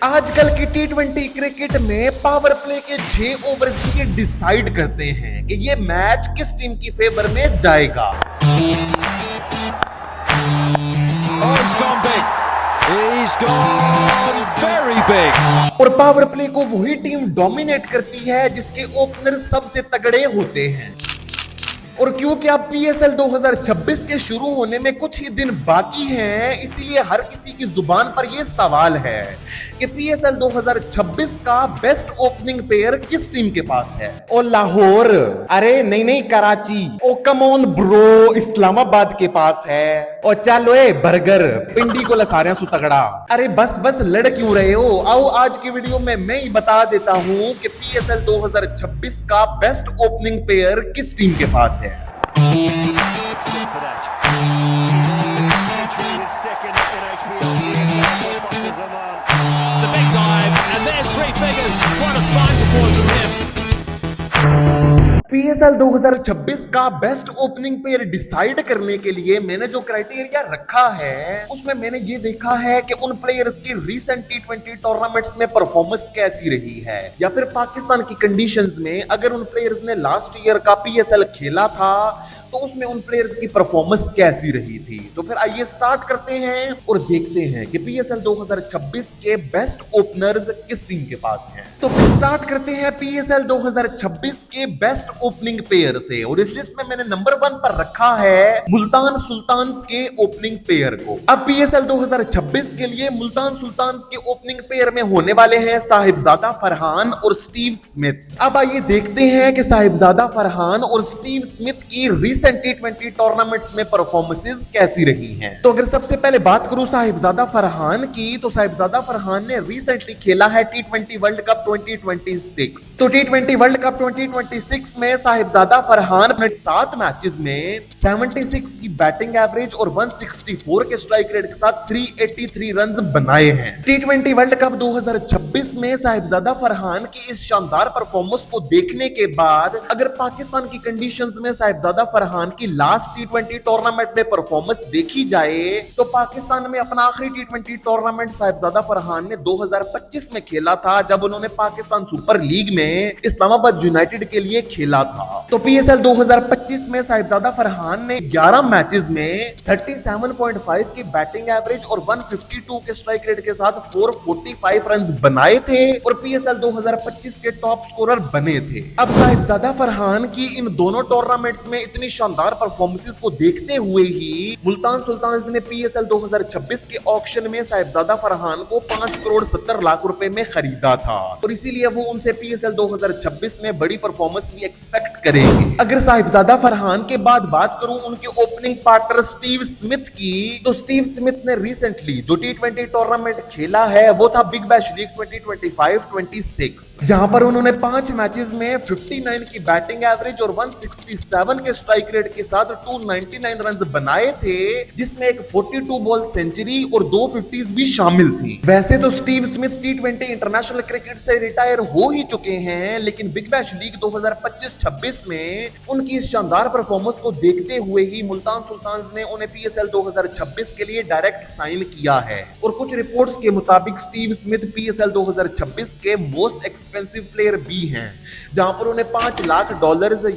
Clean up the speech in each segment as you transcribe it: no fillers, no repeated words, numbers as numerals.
आजकल की टी20 क्रिकेट में पावर प्ले के 6 ओवर्स ये डिसाइड करते हैं कि ये मैच किस टीम की फेवर में जाएगा। Oh, he's gone big. He's gone very big. और पावर प्ले को वही टीम डोमिनेट करती है जिसके ओपनर सबसे तगड़े होते हैं। और क्योंकि अब पीएसएल 2026 के शुरू होने में कुछ ही दिन बाकी हैं, इसीलिए हर किसी की जुबान पर यह सवाल है कि पीएसएल 2026 का बेस्ट ओपनिंग पेयर किस टीम के पास है। ओ लाहौर, अरे नहीं कराची, ओ कम ऑन ब्रो, इस्लामाबाद के पास है। ओ चलो ए बर्गर, पिंडी को लसारियां सु तगड़ा। अरे बस लड़ क्यों रहे हो? आओ आज की वीडियो में मैं ही बता देता हूं कि पीएसएल 2026 का बेस्ट ओपनिंग पेयर किस टीम के पास है। The big dive, and there's three figures. What a find towards him. PSL 2026 का बेस्ट ओपनिंग पेयर डिसाइड करने के लिए मैंने जो क्राइटेरिया रखा है उसमें मैंने ये देखा है कि उन प्लेयर्स की रीसेंट टी20 टूर्नामेंट्स में परफॉर्मेंस कैसी रही है, या फिर पाकिस्तान की कंडीशंस में अगर उन प्लेयर्स ने लास्ट ईयर का पीएसएल खेला था तो उसमें उन प्लेयर्स की परफॉर्मेंस कैसी रही थी। तो फिर आइए स्टार्ट करते हैं और देखते हैं कि पीएसएल 2026 के बेस्ट ओपनर्स किस टीम के पास हैं। तो फिर स्टार्ट करते हैं पीएसएल 2026 के बेस्ट ओपनिंग पेयर से, और इस लिस्ट में मैंने नंबर 1 पर रखा है मुल्तान सुल्तान्स के ओपनिंग पेयर को। अब पीएसएल 2026 के लिए मुल्तान सुल्तान्स के ओपनिंग पेयर में होने वाले हैं साहिबजादा फरहान और स्टीव स्मिथ। अब आइए देखते हैं कि साहिबजादा फरहान और स्टीव स्मिथ की रिसेंट टी20 टूर्नामेंट्स में परफॉर्मेंसेस कैसी रही हैं। तो अगर सबसे पहले बात करूं साहिबजादा फरहान की, तो साहिबजादा फरहान ने रिसेंटली खेला है टी20 वर्ल्ड कप 2026। तो टी20 वर्ल्ड कप 2026 में साहिबजादा फरहान ने 7 मैचेस में 76 की बैटिंग एवरेज और 164 के स्ट्राइक रेट के साथ 383 रन्स बनाए हैं। टी20 वर्ल्ड कप 2026 में साहिबजादा फरहान की इस शानदार परफॉर्मेंस को देखने के बाद अगर पाकिस्तान की कंडीशंस में साहिबजादा फरहान की लास्ट टी20 टूर्नामेंट में परफॉर्मेंस देखी जाए तो पाकिस्तान में अपना आखिरी टी20 टूर्नामेंट साहिबजादा फरहान ने 2025 में खेला था, जब उन्होंने पाकिस्तान सुपर लीग में इस्लामाबाद यूनाइटेड के लिए खेला था। तो पीएसएल 2025 में साहिबजादा फरहान ने 11 मैचेस में 37.5 की बैटिंग एवरेज और 152 के स्ट्राइक रेट के साथ 445 रन्स बनाए थे और पीएसएल 2025 के टॉप स्कोरर बने थे। अब साहिबजादा फरहान की इन दोनों टूर्नामेंट्स में इतनी शानदार परफॉर्मेंसेस को देखते हुए ही मुल्तान सुल्तान्स ने पीएसएल 2026 के ऑक्शन में साहिबजादा फरहान को 5 करोड़ 70 लाख रुपए में खरीदा था, और इसीलिए वो उनसे पीएसएल 2026 में बड़ी परफॉर्मेंस भी एक्सपेक्ट करेंगे। अगर साहिबजादा फरहान के बाद बात करूं उनके ओपनिंग पार्टनर स्टीव स्मिथ की, तो स्टीव स्मिथ ने रिसेंटली जो टी20 टूर्नामेंट खेला है वो था बिग बैश लीग 2025-26, जहां पर उन्होंने 5 मैचेस में 59 की बैटिंग एवरेज और 167 के स्ट्राइक रेट के साथ 299 रन्स बनाए थे, जिसमें एक 42 बॉल सेंचुरी और 2 50s भी शामिल थी। वैसे तो स्टीव स्मिथ टी20 इंटरनेशनल क्रिकेट से रिटायर हो ही चुके हैं, लेकिन बिग बैश लीग 2025-26 में उनकी इस शानदार परफॉर्मेंस को देखते हुए ही मुल्तान सुल्तान्स ने उन्हें पीएसएल 2026 के लिए डायरेक्ट साइन किया है। और कुछ रिपोर्ट्स के मुताबिक स्टीव स्मिथ पीएसएल 2026 के मोस्ट एक्सपेंसिव प्लेयर भी हैं, जहां पर उन्हें $5 लाख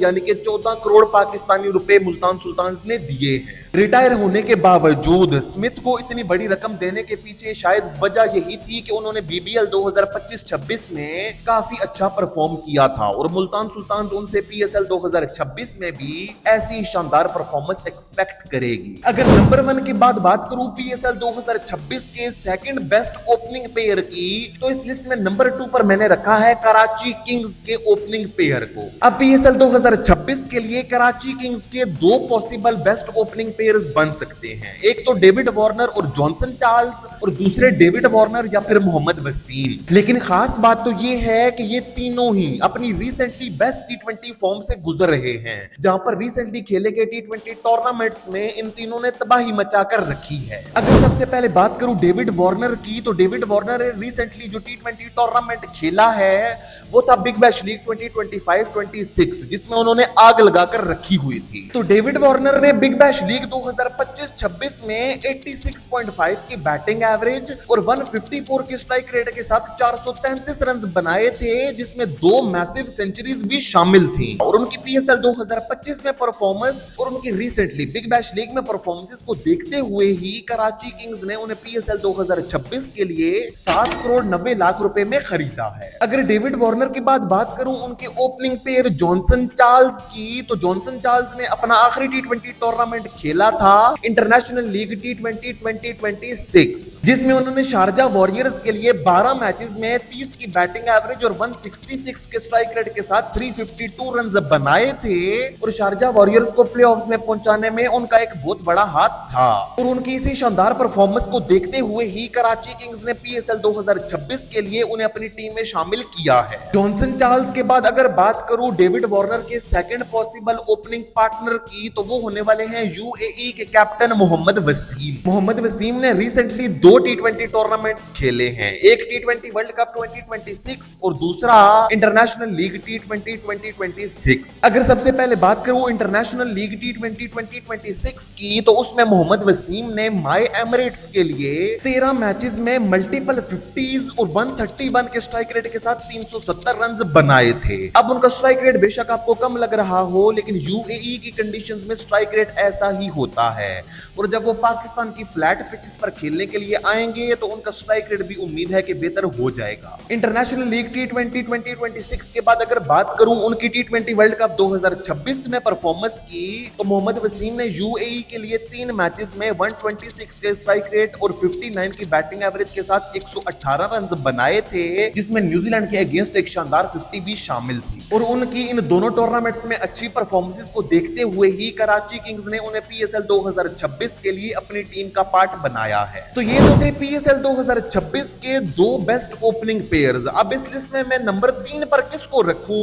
यानी कि 14 करोड़ पाकिस्तानी रुपए मुल्तान सुल्तान्स ने दिए हैं। रिटायर होने के बावजूद स्मिथ को इतनी बड़ी रकम देने के पीछे शायद वजह यही थी कि उन्होंने बीबीएल 2025-26 में काफी अच्छा परफॉर्म किया था, और मुल्तान सुल्तान्स उनसे पीएसएल 2026 में भी ऐसी शानदार परफॉर्मेंस एक्सपेक्ट करेगी। अगर नंबर 1 की बात करूं पीएसएल 2026 के सेकंड बेस्ट ओपनिंग पेयर की, तो इस लिस्ट में नंबर 2 पर मैंने रखा है कराची किंग्स के ओपनिंग पेयर को। अब पीएसएल 2026 के लिए कराची किंग्स के 2 पॉसिबल बेस्ट ओपनिंग पेयर्स बन सकते हैं, एक तो डेविड वार्नर और जॉनसन चार्ल्स, और दूसरे डेविड वार्नर या फिर मोहम्मद वसीम। लेकिन खास बात तो ये है कि ये तीनों ही अपनी रिसेंटली बेस्ट टी20 फॉर्म से गुजर रहे हैं, जहां पर रिसेंटली खेले गए टी20 टूर्नामेंट्स में इन तीनों ने तबाही मचाकर रखी है। अगर सबसे पहले बात करूं डेविड वार्नर की, तो डेविड वार्नर ने रिसेंटली जो टी20 टूर्नामेंट खेला है वो था बिग बैश लीग 2025-26, जिसमें उन्होंने आग लगाकर रखी हुई थी। तो डेविड वार्नर ने बिग बैश लीग 2025-26 में 86.5 की बैटिंग एवरेज और 154 की स्ट्राइक रेट के साथ 433 रन बनाए थे, जिसमें 2 मैसिव सेंचुरीज भी शामिल थी। और उनकी पीएसएल 2025 में परफॉर्मेंस और उनकी रिसेंटली बिग बैश लीग में परफॉर्मेंसेस को देखते हुए ही कराची किंग्स ने उन्हें पीएसएल 2026 के लिए 7 करोड़ 90 लाख रुपए में खरीदा है। अगर डेविड वार्नर की बात करूं उनके ओपनिंग पेयर जॉनसन चार्ल्स की, तो जॉनसन चार्ल्स ने अपना आखिरी टी20 टूर्नामेंट खेला था इंटरनेशनल लीग टी20 2026, जिसमें उन्होंने शारजा वॉरियर्स के लिए 12 मैचेस में 30 की बैटिंग एवरेज और 166 के स्ट्राइक रेट के साथ 352 रन बनाए थे। और शारजा वॉरियर्स को प्लेऑफ्स में पहुंचाने में उनका एक बहुत बड़ा हाथ था। और उनकी इसी शानदार परफॉर्मेंस को देखते हुए ही कराची किंग्स ने पीएसएल 2026 के लिए उन्हें अपनी टीम में शामिल किया है। जॉनसन चार्ल्स के बाद अगर बात करूं डेविड वार्नर के सेकंड पॉसिबल ओपनिंग पार्टनर की, तो वो होने वाले हैं यूएई के कैप्टन मोहम्मद वसीम। मोहम्मद वसीम ने रिसेंटली 2 टी20 टूर्नामेंट्स खेले हैं, एक टी20 वर्ल्ड कप 2026 और दूसरा इंटरनेशनल लीग टी20 2026। अगर सबसे पहले बात करूं इंटरनेशनल लीग टी20 2026 की, तो उसमें मोहम्मद वसीम ने माई एमिरेट्स के लिए 13 मैचेस में मल्टीपल 50s और 131 के स्ट्राइक रेट के साथ 370 रन बनाए थे। अब उनका स्ट्राइक रेट बेशक आपको कम लग रहा हो, लेकिन यूएई की कंडीशंस में स्ट्राइक रेट ऐसा ही होता है। और जब वो पाकिस्तान की फ्लैट पिचेस पर खेलने के लिए आएंगे तो उनका स्ट्राइक रेट भी उम्मीद है कि बेहतर हो जाएगा। इंटरनेशनल लीग टी20 2026 के बाद अगर बात करूं उनकी टी20 वर्ल्ड कप 2026 में परफॉर्मेंस की, तो मोहम्मद वसीम ने यूएई के लिए 3 मैचेस में 126 के स्ट्राइक रेट और 59 की बैटिंग एवरेज के साथ 118 रन बनाए थे, जिसमें न्यूजीलैंड के अगेंस्ट एक शानदार 50 भी शामिल थी। और उनकी इन दोनों टूर्नामेंट्स में अच्छी परफॉर्मेंसेस को देखते हुए ही कराची किंग्स ने उन्हें पीएसएल 2026 के लिए अपनी टीम का पार्ट बनाया है। तो ये तो थे पीएसएल 2026 के 2 बेस्ट ओपनिंग पेयर्स। अब इस लिस्ट में मैं नंबर 3 पर किसको रखूं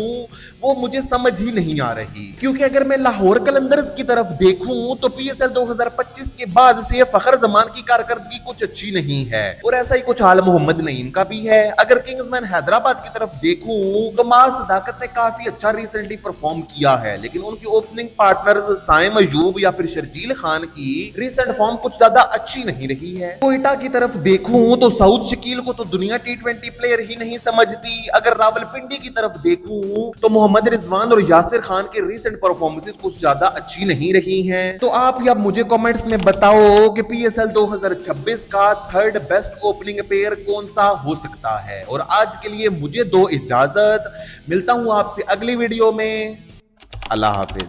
वो मुझे समझ ही नहीं आ रही, क्योंकि अगर मैं लाहौर कलंदर्स की तरफ देखूं तो पीएसएल 2025 के बाद से फखर जमान की कारकर्दगी कुछ अच्छी नहीं है, और ऐसा ही कुछ हाल मोहम्मद नईम का भी है। अगर किंग्समैन हैदराबाद की तरफ देखूं तो मार सदाकत ने काफी अच्छा रिसेंटली परफॉर्म किया है, लेकिन उनकी ओपनिंग पार्टनर्स साइम अयूब या फिर शर्जील खान की रिसेंट फॉर्म कुछ ज्यादा अच्छी नहीं रही है। कोयटा की तरफ देखूं तो साउथ शकील को तो दुनिया टी20 प्लेयर ही नहीं समझती। अगर रावलपिंडी की तरफ देखूं तो मोहम्मद रिजवान और यासिर खान के रिसेंट परफॉर्मेंसेस कुछ ज्यादा अच्छी नहीं रही हैं। तो आप या मुझे कमेंट्स में बताओ कि पीएसएल 2026 का 3rd बेस्ट ओपनिंग पेयर कौन सा हो सकता है। और आज के लिए मुझे दो इजाजत, मिलता हूं आपसे अगली वीडियो में। अल्लाह हाफिज।